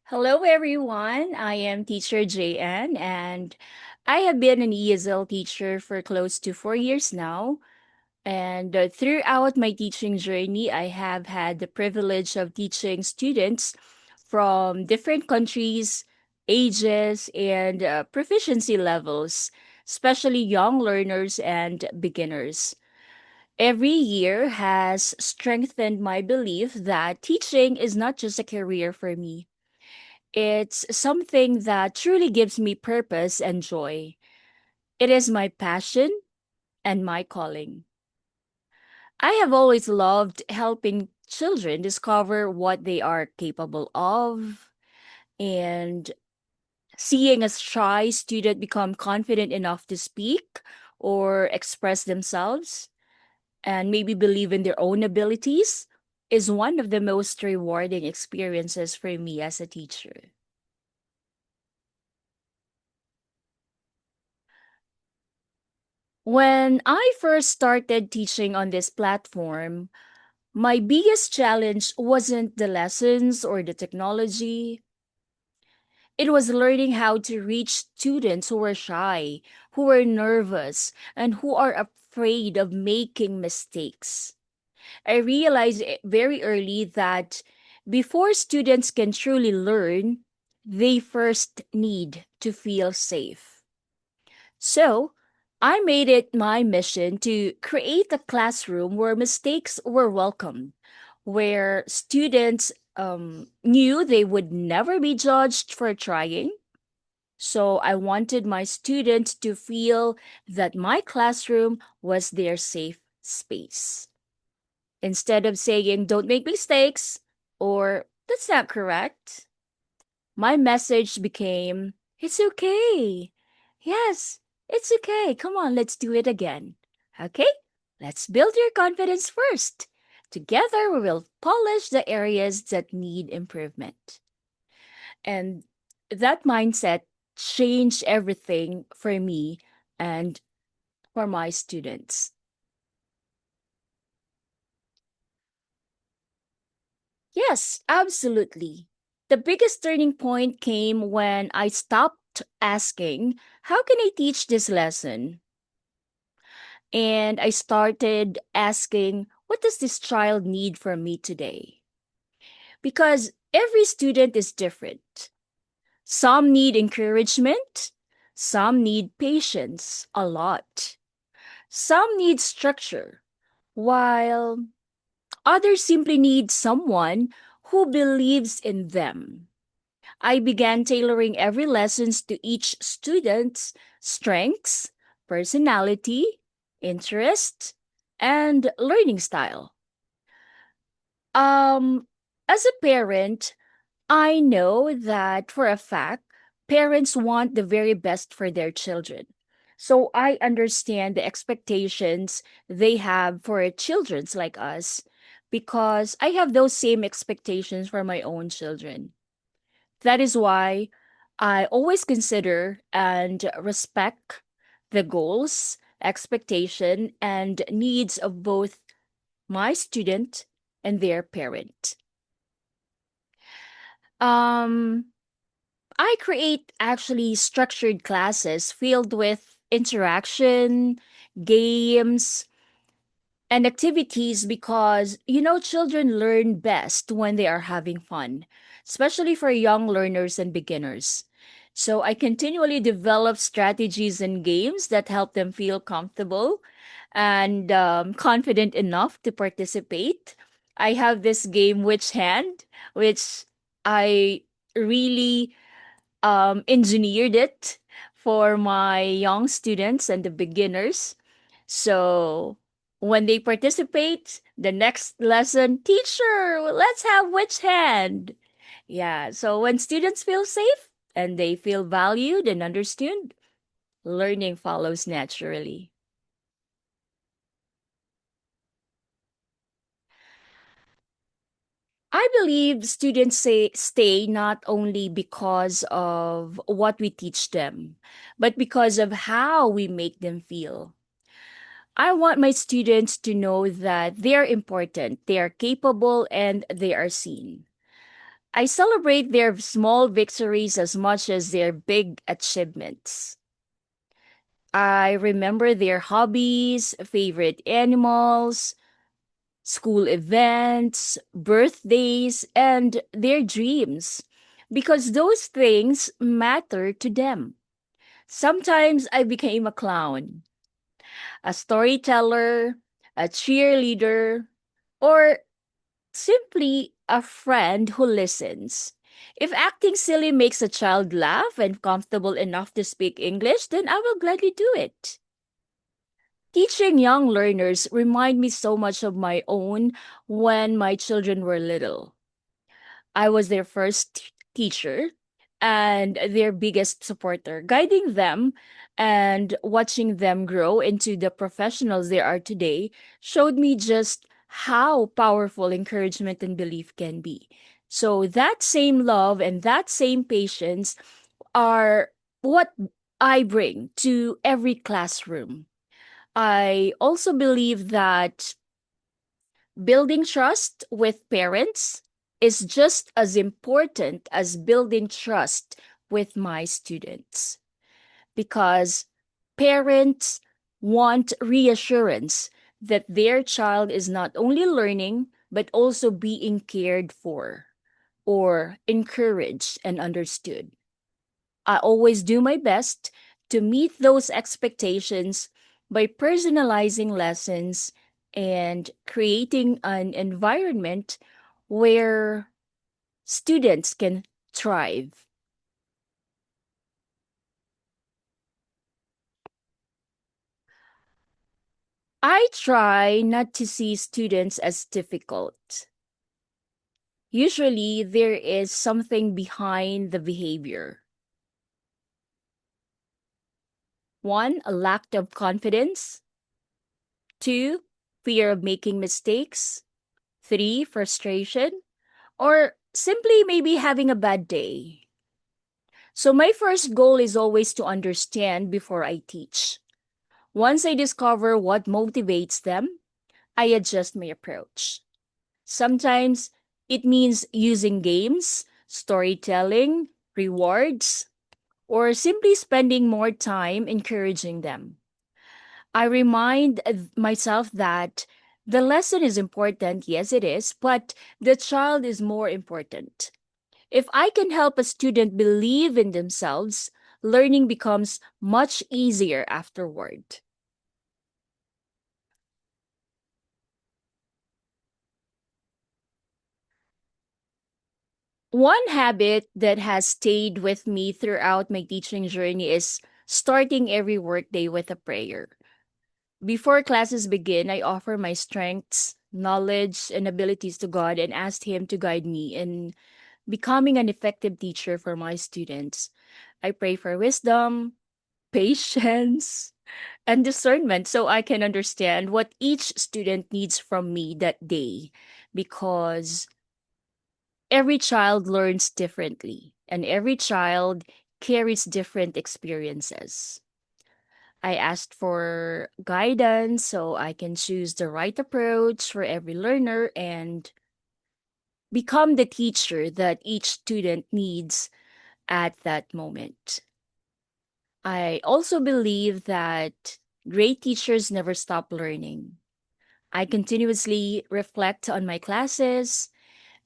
Hello, everyone. I am Teacher JN, and I have been an ESL teacher for close to 4 years now. And throughout my teaching journey, I have had the privilege of teaching students from different countries, ages, and proficiency levels, especially young learners and beginners. Every year has strengthened my belief that teaching is not just a career for me. It's something that truly gives me purpose and joy. It is my passion and my calling. I have always loved helping children discover what they are capable of and seeing a shy student become confident enough to speak or express themselves and maybe believe in their own abilities is one of the most rewarding experiences for me as a teacher. When I first started teaching on this platform, my biggest challenge wasn't the lessons or the technology. It was learning how to reach students who were shy, who were nervous, and who are afraid of making mistakes. I realized very early that before students can truly learn, they first need to feel safe. So, I made it my mission to create a classroom where mistakes were welcome, where students knew they would never be judged for trying. So, I wanted my students to feel that my classroom was their safe space. Instead of saying, don't make mistakes, or that's not correct, my message became, it's okay. Yes, it's okay. Come on, let's do it again. Okay, let's build your confidence first. Together, we will polish the areas that need improvement. And that mindset changed everything for me and for my students. Yes, absolutely. The biggest turning point came when I stopped asking, how can I teach this lesson? And I started asking, what does this child need from me today? Because every student is different. Some need encouragement, some need patience a lot, some need structure, while others simply need someone who believes in them. I began tailoring every lessons to each student's strengths, personality, interest, and learning style. Um, as a parent, I know that for a fact, parents want the very best for their children. So I understand the expectations they have for childrens like us because I have those same expectations for my own children. That is why I always consider and respect the goals, expectation, and needs of both my student and their parent. Um, I create actually structured classes filled with interaction, games, and activities because children learn best when they are having fun, especially for young learners and beginners. So I continually develop strategies and games that help them feel comfortable and confident enough to participate. I have this game, Which Hand, which I really engineered it for my young students and the beginners. So when they participate, the next lesson, teacher, let's have which hand? Yeah, so when students feel safe and they feel valued and understood, learning follows naturally. I believe students stay not only because of what we teach them, but because of how we make them feel. I want my students to know that they're important, they are capable, and they are seen. I celebrate their small victories as much as their big achievements. I remember their hobbies, favorite animals, school events, birthdays, and their dreams because those things matter to them. Sometimes I became a clown, a storyteller, a cheerleader, or simply a friend who listens. If acting silly makes a child laugh and comfortable enough to speak English, then I will gladly do it. Teaching young learners remind me so much of my own when my children were little. I was their first teacher and their biggest supporter, guiding them and watching them grow into the professionals they are today showed me just how powerful encouragement and belief can be. So that same love and that same patience are what I bring to every classroom. I also believe that building trust with parents is just as important as building trust with my students because parents want reassurance that their child is not only learning but also being cared for or encouraged and understood. I always do my best to meet those expectations by personalizing lessons and creating an environment where students can thrive. I try not to see students as difficult. Usually, there is something behind the behavior. One, a lack of confidence. Two, fear of making mistakes. Three, frustration. Or simply maybe having a bad day. So, my first goal is always to understand before I teach. Once I discover what motivates them, I adjust my approach. Sometimes it means using games, storytelling, rewards, or simply spending more time encouraging them. I remind myself that the lesson is important, yes, it is, but the child is more important. If I can help a student believe in themselves, learning becomes much easier afterward. One habit that has stayed with me throughout my teaching journey is starting every workday with a prayer. Before classes begin, I offer my strengths, knowledge, and abilities to God and ask Him to guide me in becoming an effective teacher for my students. I pray for wisdom, patience, and discernment so I can understand what each student needs from me that day because every child learns differently and every child carries different experiences. I asked for guidance so I can choose the right approach for every learner and become the teacher that each student needs at that moment. I also believe that great teachers never stop learning. I continuously reflect on my classes,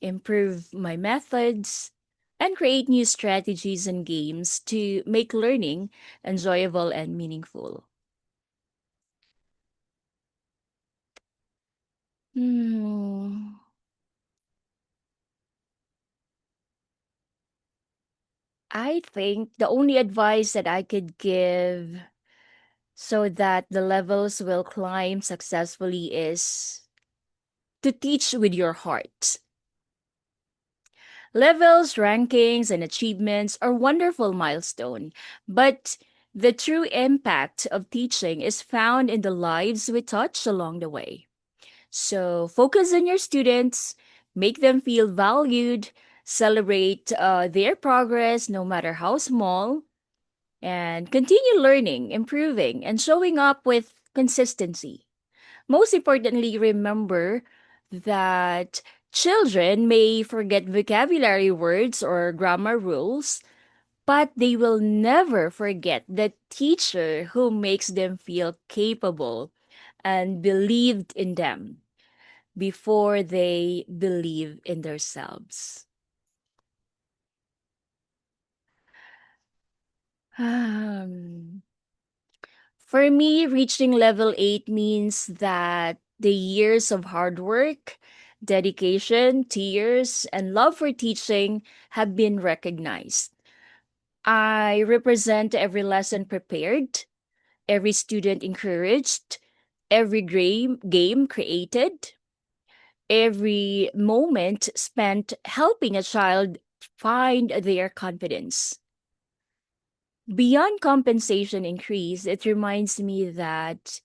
improve my methods, and create new strategies and games to make learning enjoyable and meaningful. Hmm. I think the only advice that I could give so that the levels will climb successfully is to teach with your heart. Levels, rankings, and achievements are wonderful milestone, but the true impact of teaching is found in the lives we touch along the way. So focus on your students, make them feel valued, celebrate their progress no matter how small, and continue learning, improving, and showing up with consistency. Most importantly, remember that Children may forget vocabulary words or grammar rules, but they will never forget the teacher who makes them feel capable and believed in them before they believe in themselves. Um, for me, reaching level 8 means that the years of hard work, dedication, tears, and love for teaching have been recognized. I represent every lesson prepared, every student encouraged, every game created, every moment spent helping a child find their confidence. Beyond compensation increase, it reminds me that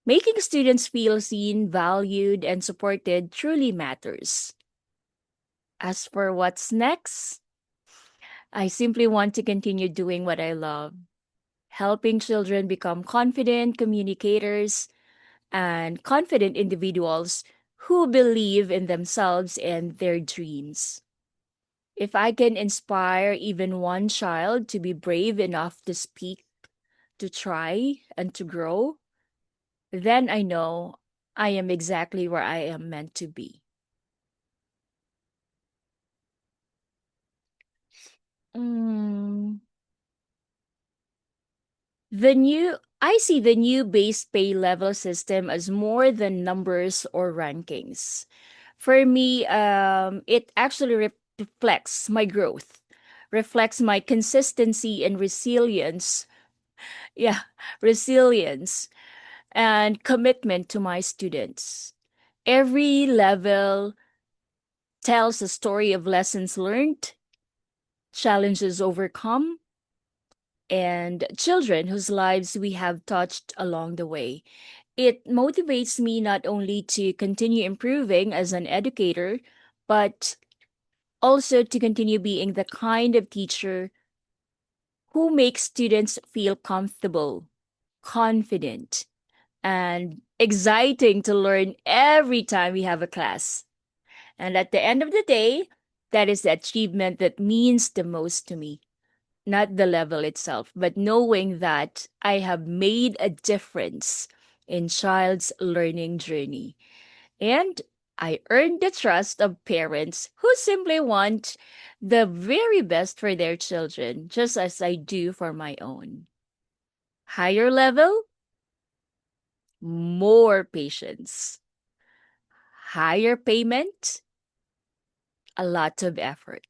making students feel seen, valued, and supported truly matters. As for what's next, I simply want to continue doing what I love, helping children become confident communicators and confident individuals who believe in themselves and their dreams. If I can inspire even one child to be brave enough to speak, to try, and to grow, then I know I am exactly where I am meant to be. Mm, I see the new base pay level system as more than numbers or rankings. For me, it actually reflects my growth, reflects my consistency and resilience. Yeah, resilience and commitment to my students. Every level tells a story of lessons learned, challenges overcome, and children whose lives we have touched along the way. It motivates me not only to continue improving as an educator, but also to continue being the kind of teacher who makes students feel comfortable, confident, and exciting to learn every time we have a class. And at the end of the day, that is the achievement that means the most to me. Not the level itself, but knowing that I have made a difference in child's learning journey. And I earned the trust of parents who simply want the very best for their children, just as I do for my own. Higher level, more patience. Higher payment, a lot of effort.